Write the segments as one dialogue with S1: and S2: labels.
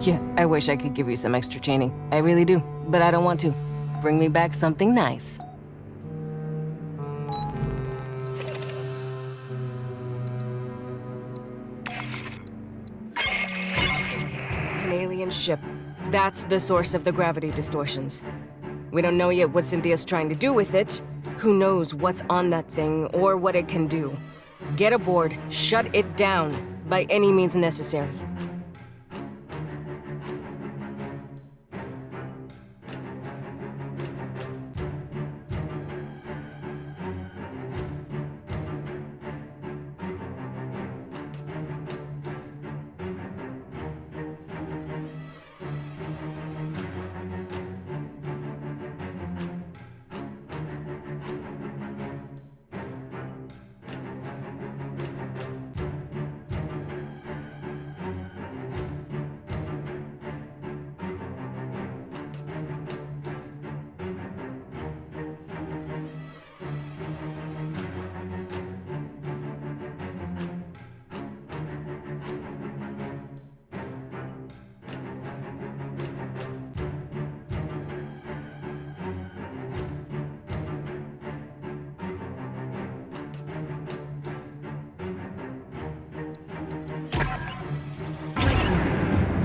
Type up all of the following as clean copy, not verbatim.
S1: Yeah, I wish I could give you some extra training. I really do, but I don't want to. Bring me back something nice. An alien ship. That's the source of the gravity distortions. We don't know yet what Cynthia's trying to do with it. Who knows what's on that thing or what it can do. Get aboard, shut it down, by any means necessary.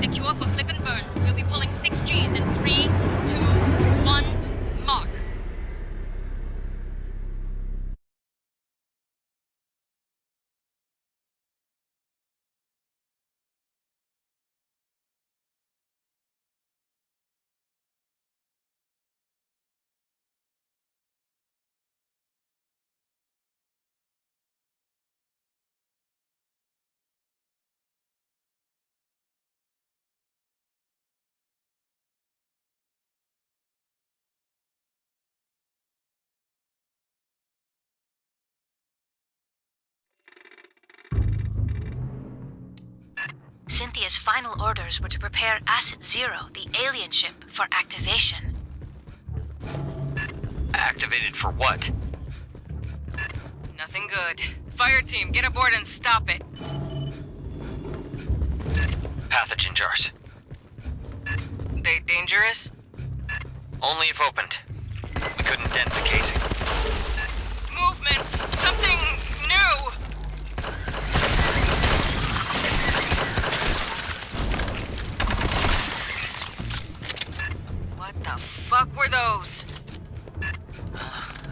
S2: Secure for flip and burn. We'll be pulling 6 Gs in 3, 2, 1, mark.
S3: Cynthia's final orders were to prepare Asset Zero, the alien ship, for activation.
S4: Activated for what?
S1: Nothing good. Fireteam, get aboard and stop it.
S4: Pathogen jars.
S1: They dangerous?
S4: Only if opened. We couldn't dent the casing.
S1: Movement! Something new! What the fuck were those?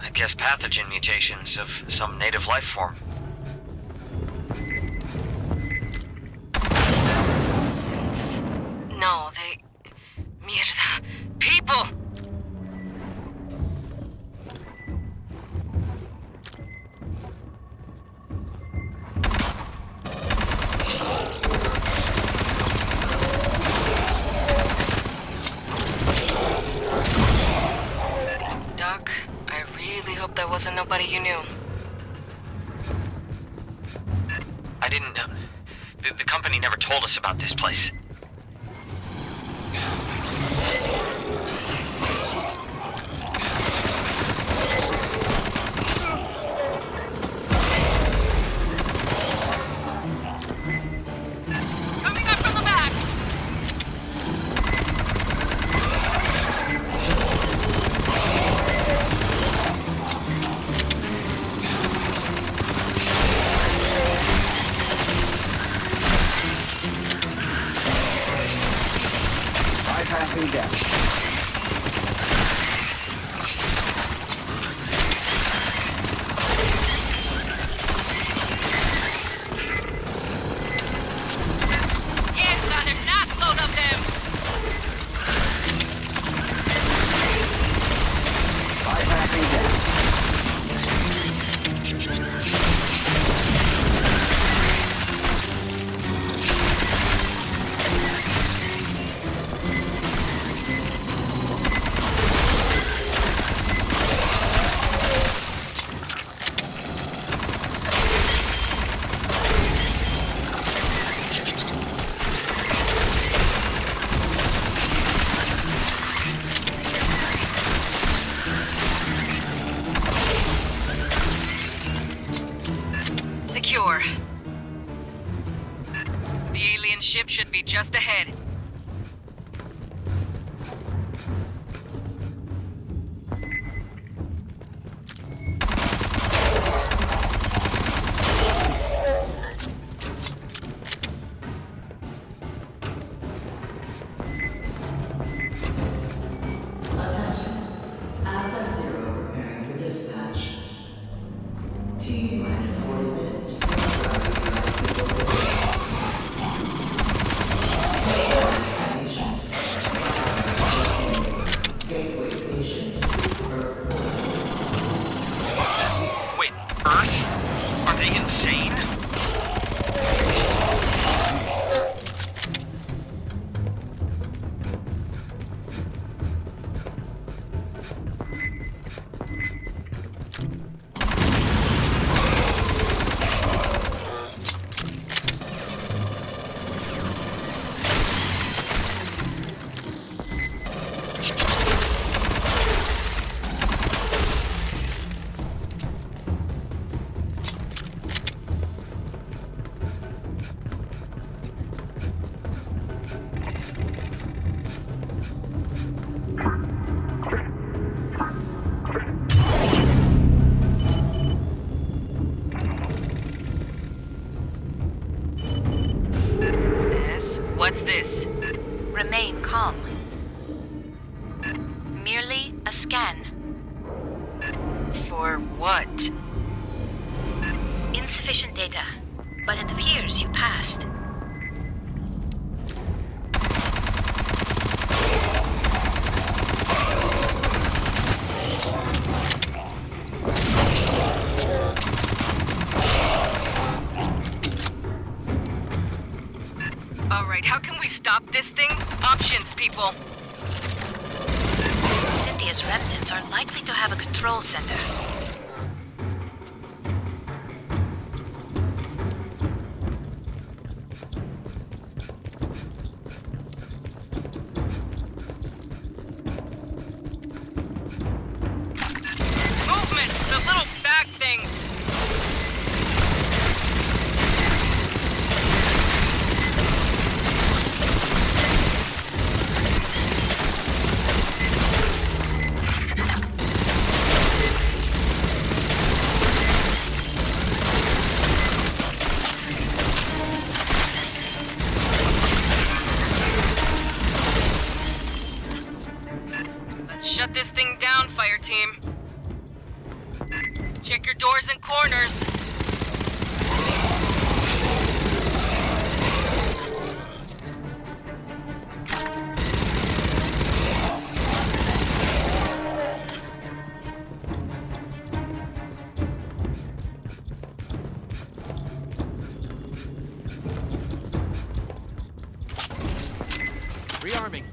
S4: I guess pathogen mutations of some native life form.
S1: Since... No, they... Mierda. People! Doc, I really hope that wasn't nobody you knew.
S4: I didn't know. The company never told us about this place.
S2: Coming up from the back.
S5: Bypassing death.
S2: Yes, now there's an ass load of them.
S5: Bypassing death.
S1: Secure. The alien ship should be just ahead. this?
S3: Remain calm. Merely a scan.
S1: For what?
S3: Insufficient data, but it appears you passed.
S1: Alright, how can we stop this thing? Options, people.
S3: Cynthia's remnants are likely to have a control center.
S1: Movement! The little bag things! Let's shut this thing down, Fireteam. Check your doors and corners.
S6: Rearming.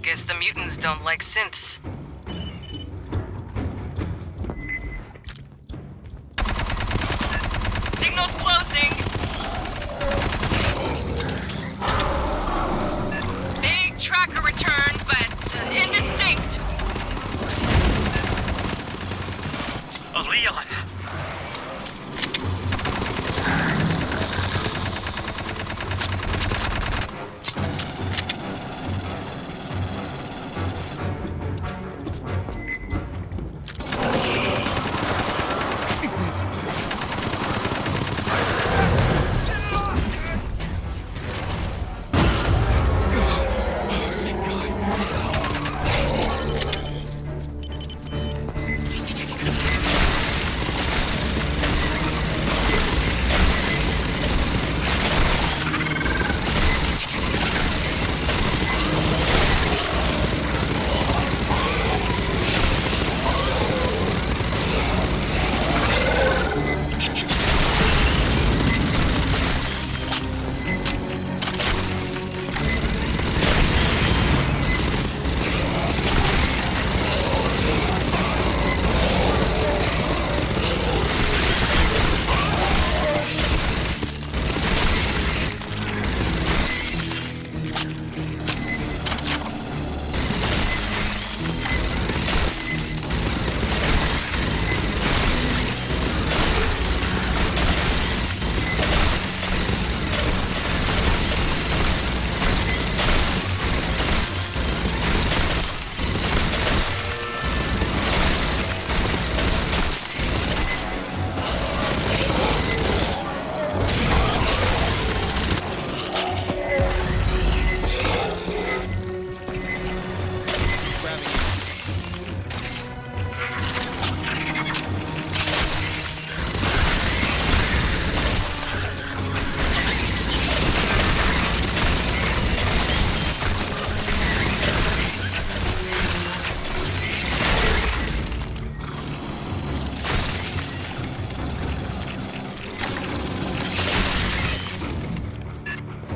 S1: Guess the mutants don't like synths. Signal's closing! Big tracker return, but indistinct.
S4: Leon!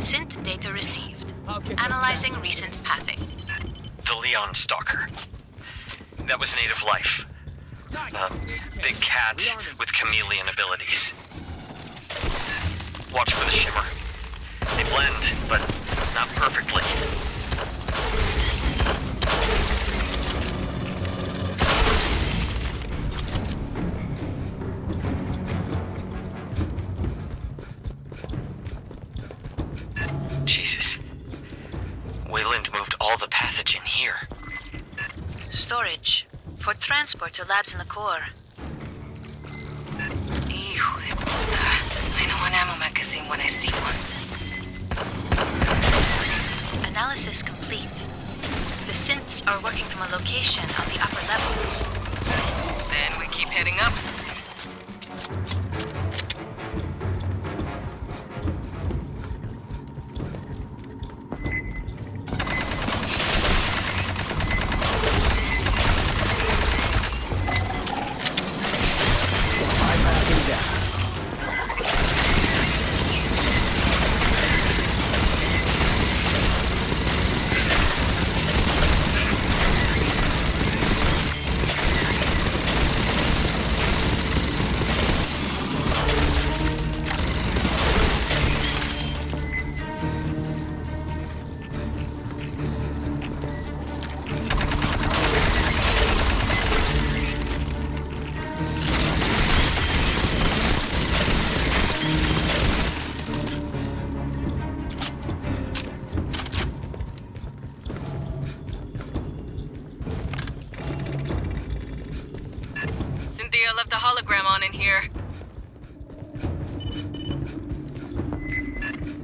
S3: Synth data received. Analyzing recent pathing.
S4: The Leon Stalker. That was native life. A big cat with chameleon abilities. Watch for the shimmer. They blend, but not perfectly. Jesus. Wayland moved all the pathogen here.
S3: storage for transport to labs in the core.
S1: Hijo de puta. I know an ammo magazine when I see one.
S3: Analysis complete. The synths are working from a location on the upper levels.
S1: Then we keep heading up.
S5: Bypassing deck.
S1: Cynthia left a hologram on in here.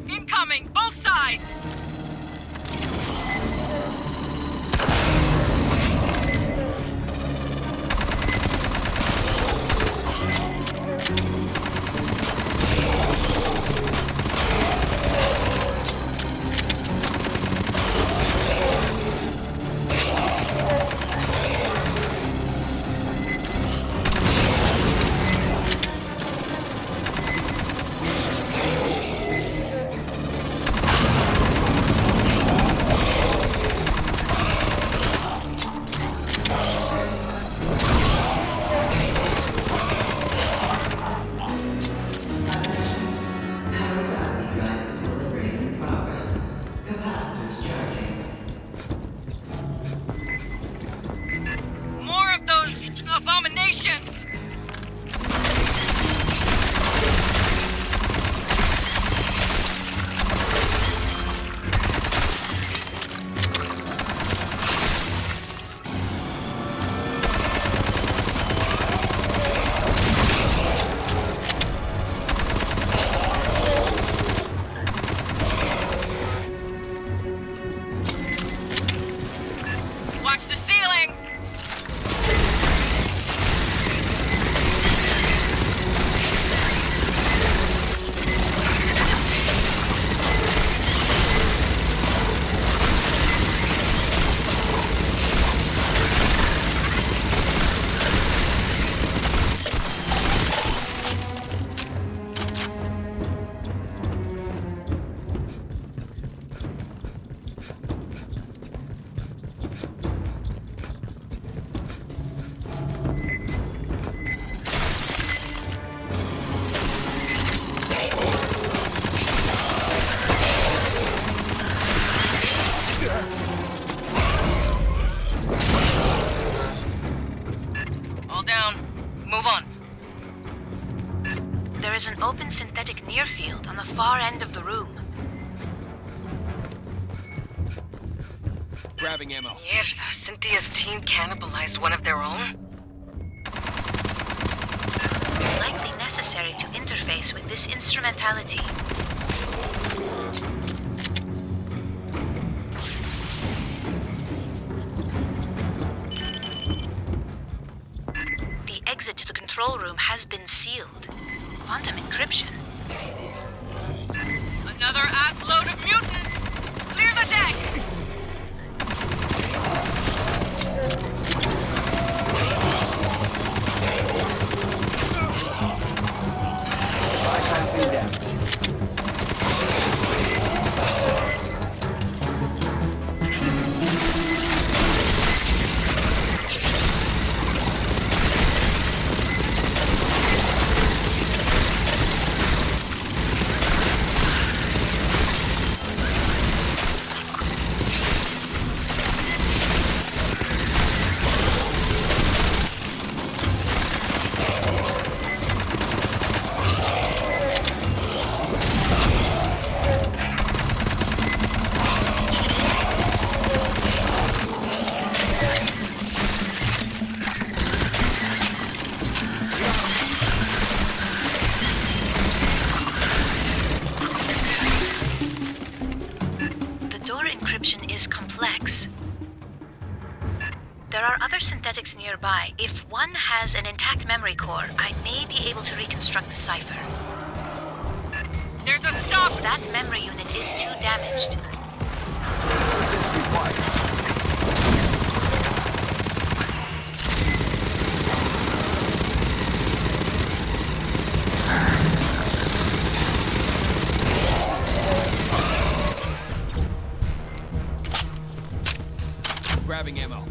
S1: Incoming! Both sides! More of those abominations! Watch the ceiling! All down. Move on.
S3: There is an open synthetic near field on the far end of the room.
S5: Grabbing ammo.
S1: Mierda, Cynthia's team cannibalized one of their own?
S3: Likely necessary to interface with this instrumentality. The exit to the control room has been sealed. Quantum encryption.
S1: Another ass load of mutants! Clear the deck!
S5: Bypassing deck.
S3: There are other synthetics nearby. If one has an intact memory core, I may be able to reconstruct the cipher.
S2: There's a stop!
S3: That memory unit is too damaged.
S5: Assistance required.
S6: Grabbing ammo.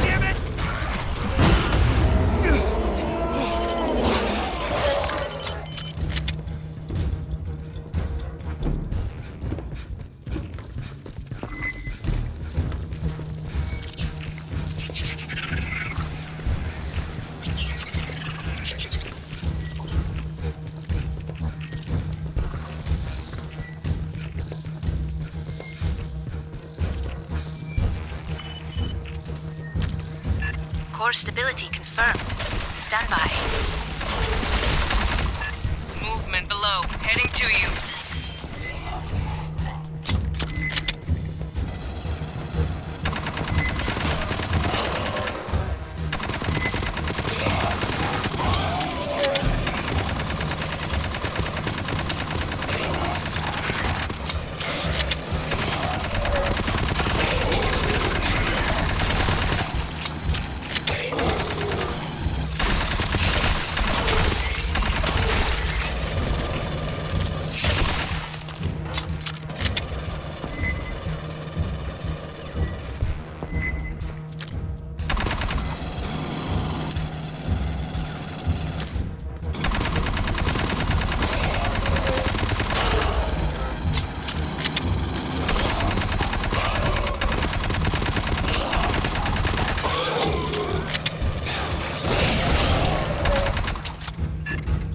S2: Damn it!
S3: Core stability confirmed. Stand by.
S1: Movement below. Heading to you.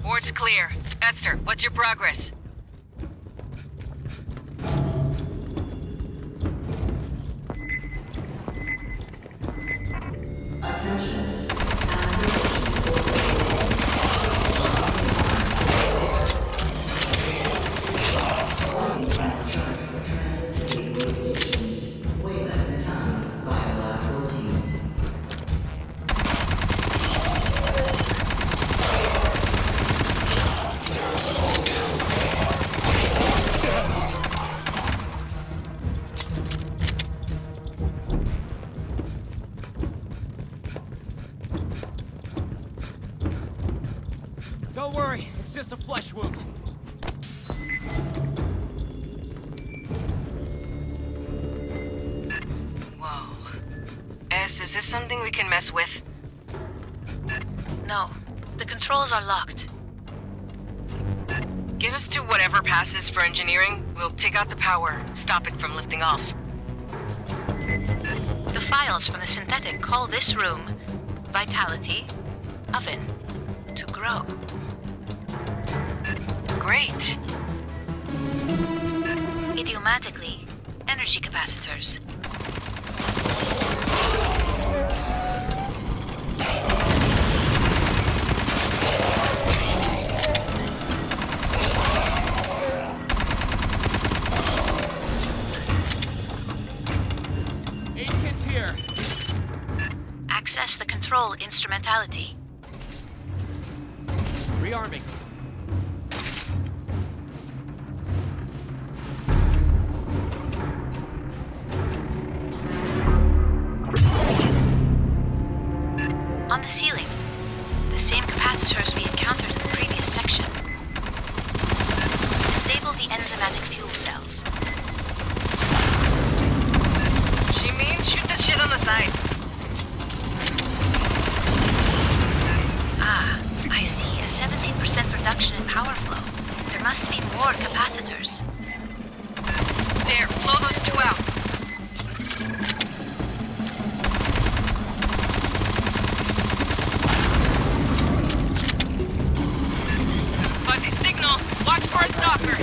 S1: Board's clear. Esther, what's your progress?
S6: Don't worry, it's just a flesh wound.
S1: Whoa. S, is this something we can mess with?
S3: No. The controls are locked.
S1: Get us to whatever passes for engineering. We'll take out the power, stop it from lifting off.
S3: The files from the synthetic call this room Vitality Oven to grow.
S1: Great.
S3: Idiomatically, energy capacitors.
S6: Aid kit's here.
S3: Access the control instrumentality.
S6: Rearming.
S3: On the ceiling, the same capacitors we encountered in the previous section. Disable the enzymatic fuel cells.
S1: She means shoot this shit on the side.
S3: Ah, I see a 17% reduction in power flow. There must be more capacitors.
S1: There, blow those two out. Fuzzy signal. Watch for a stalker.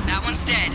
S1: That one's dead.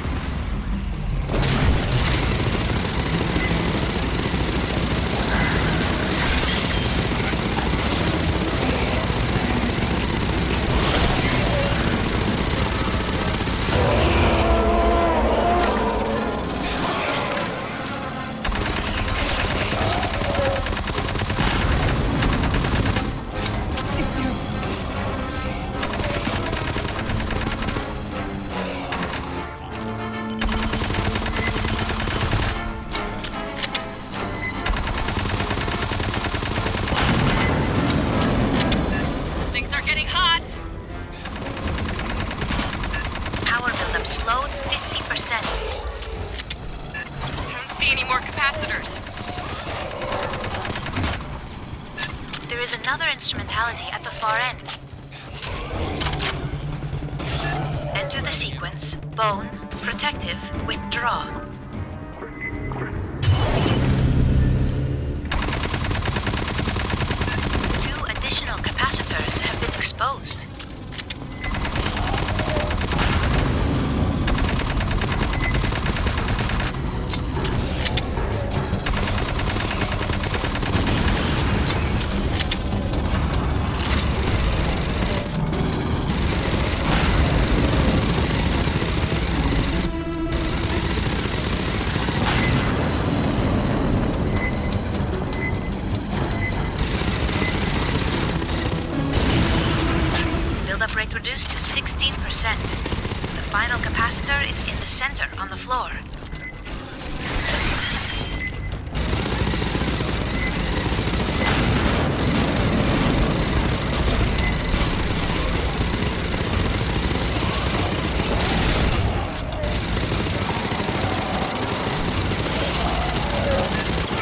S3: functionality at the far end. Enter the sequence, bone, protective, withdraw. 2 additional capacitors have been exposed. Buildup rate reduced to 16%. The final capacitor is in the center on the floor.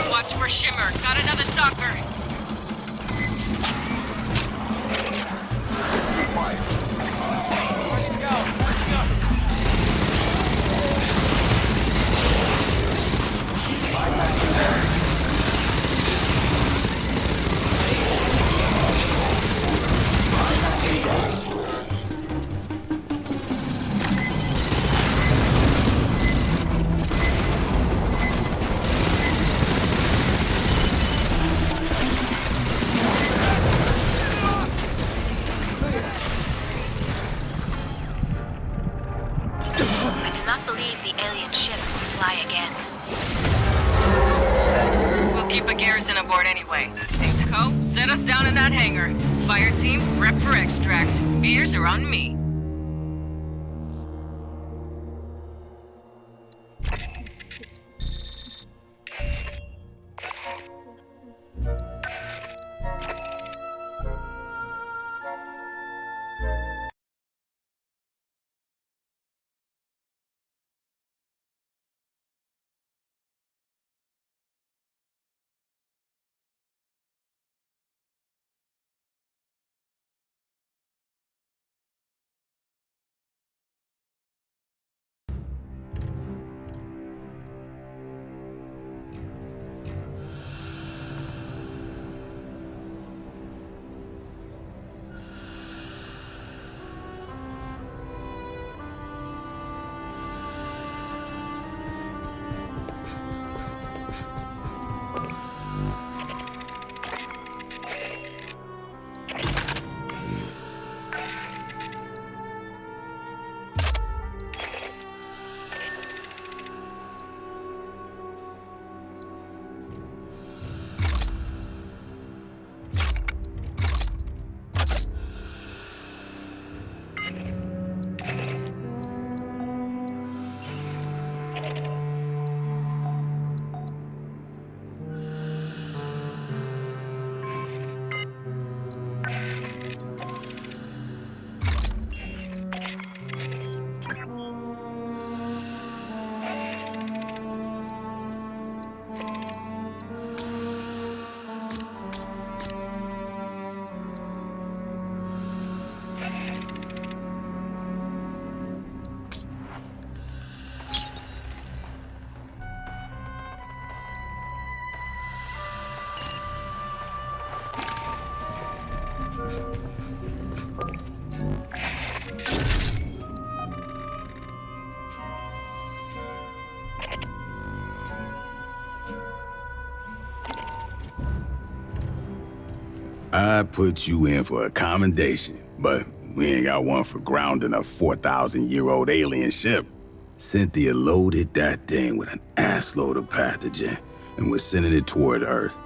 S2: Watch for Shimmer. Got another stalker.
S5: Assistance required.
S6: Ready to go. Ready to go.
S3: I do not believe the alien ship will fly again.
S1: We'll keep a garrison aboard anyway. Texaco, set us down in that hangar. Fireteam, prep for extract. Beers are on me.
S7: I put you in for a commendation, but we ain't got one for grounding a 4,000-year-old alien ship. Cynthia loaded that thing with an assload of pathogen and was sending it toward Earth.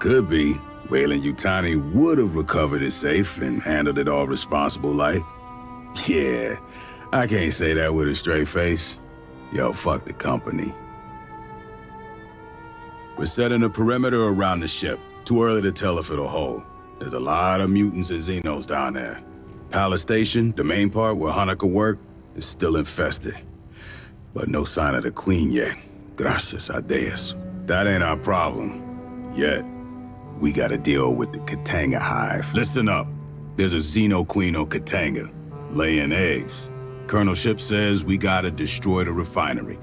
S7: Could be Wayland Yutani would have recovered it safe and handled it all responsible like. Yeah, I can't say that with a straight face. Yo, fuck the company. We're setting a perimeter around the ship. Too early to tell if it'll hold. There's a lot of mutants and Xenos down there. Palace Station, the main part where Hanukkah worked, is still infested. But no sign of the Queen yet. Gracias a Deus. That ain't our problem. Yet. we gotta deal with the Katanga hive. Listen up. There's a Xeno Queen on Katanga, laying eggs. Colonel Ship says we gotta destroy the refinery.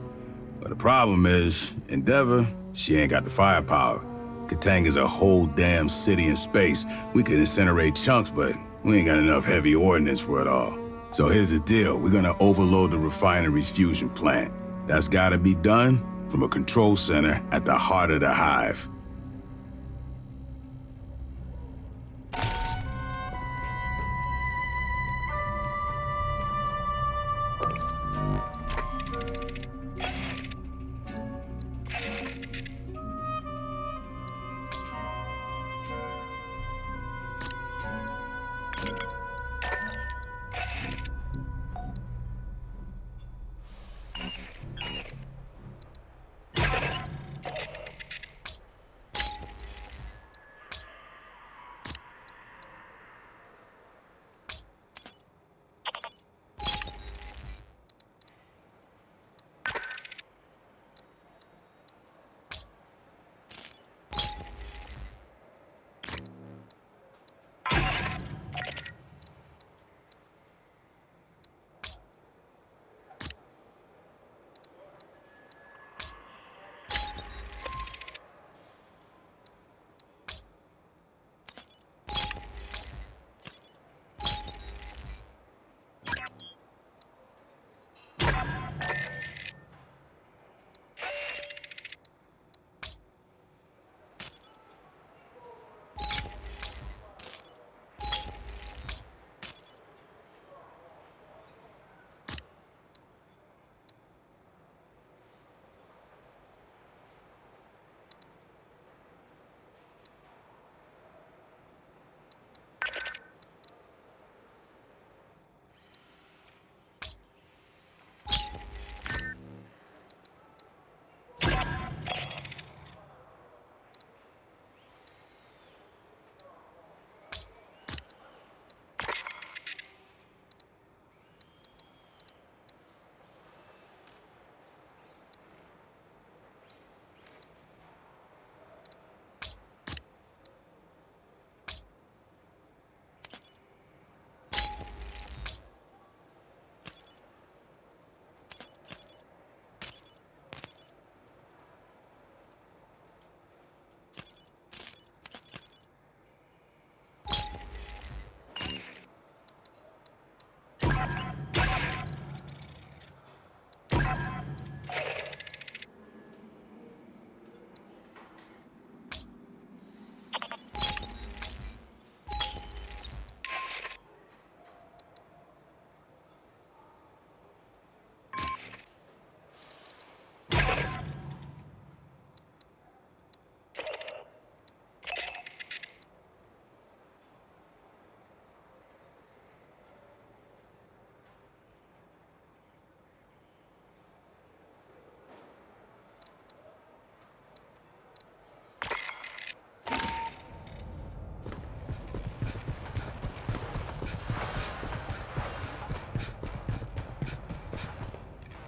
S7: But the problem is, Endeavor, she ain't got the firepower. Katanga's a whole damn city in space. We could incinerate chunks, but we ain't got enough heavy ordnance for it all. So here's the deal. We're gonna overload the refinery's fusion plant. That's gotta be done from a control center at the heart of the hive.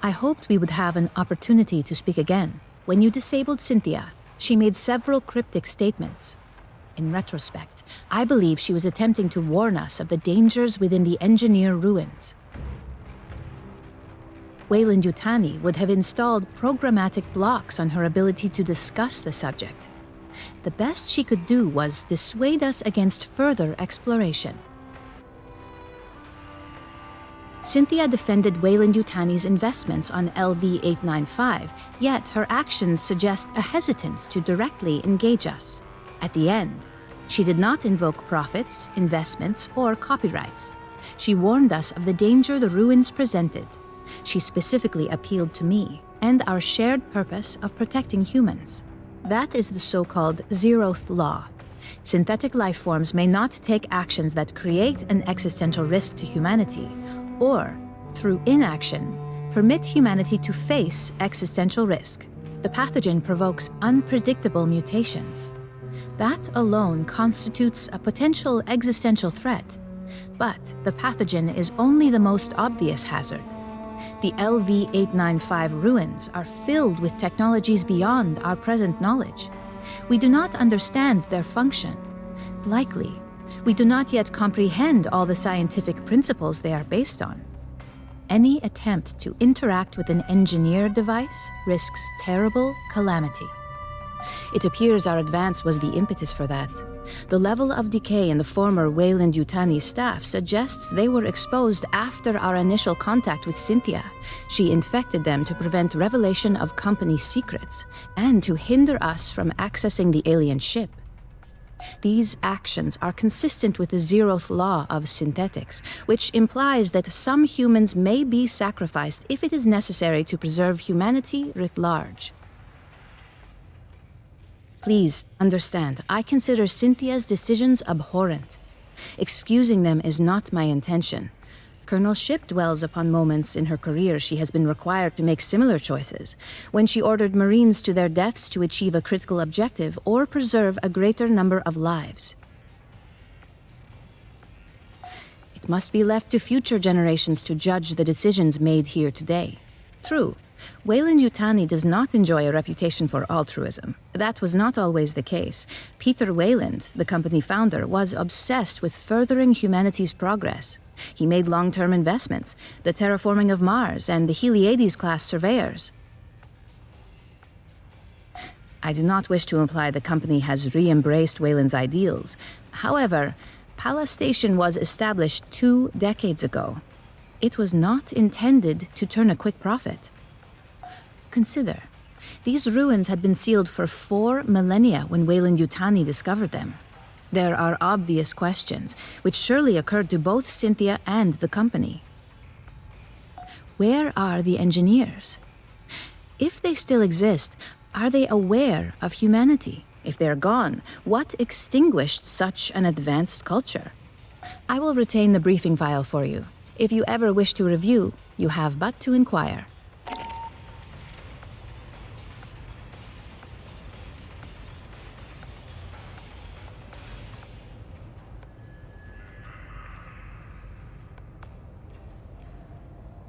S8: I hoped we would have an opportunity to speak again. When you disabled Cynthia, she made several cryptic statements. In retrospect, I believe she was attempting to warn us of the dangers within the engineer ruins. Weyland-Yutani would have installed programmatic blocks on her ability to discuss the subject. The best she could do was dissuade us against further exploration. Cynthia defended Weyland-Yutani's investments on LV-895, yet her actions suggest a hesitance to directly engage us. At the end, she did not invoke profits, investments, or copyrights. She warned us of the danger the ruins presented. She specifically appealed to me and our shared purpose of protecting humans. That is the so-called zeroth law. Synthetic life forms may not take actions that create an existential risk to humanity, or, through inaction, permit humanity to face existential risk. The pathogen provokes unpredictable mutations. That alone constitutes a potential existential threat. But the pathogen is only the most obvious hazard. The LV-895 ruins are filled with technologies beyond our present knowledge. We do not understand their function. Likely, we do not yet comprehend all the scientific principles they are based on. Any attempt to interact with an engineered device risks terrible calamity. It appears our advance was the impetus for that. The level of decay in the former Weyland-Yutani staff suggests they were exposed after our initial contact with Cynthia. She infected them to prevent revelation of company secrets and to hinder us from accessing the alien ship. These actions are consistent with the zeroth law of synthetics, which implies that some humans may be sacrificed if it is necessary to preserve humanity writ large. Please understand, I consider Cynthia's decisions abhorrent. Excusing them is not my intention. Colonel Ship dwells upon moments in her career she has been required to make similar choices, when she ordered Marines to their deaths to achieve a critical objective or preserve a greater number of lives. It must be left to future generations to judge the decisions made here today. True, Weyland-Yutani does not enjoy a reputation for altruism. That was not always the case. Peter Weyland, the company founder, was obsessed with furthering humanity's progress. He made long-term investments, the terraforming of Mars and the Heliades-class surveyors. I do not wish to imply the company has re-embraced Weyland's ideals. However, Palace Station was established 2 decades ago. It was not intended to turn a quick profit. Consider, these ruins had been sealed for 4 millennia when Weyland-Yutani discovered them. There are obvious questions, which surely occurred to both Cynthia and the company. Where are the engineers? If they still exist, are they aware of humanity? If they're gone, what extinguished such an advanced culture? I will retain the briefing file for you. If you ever wish to review, you have but to inquire.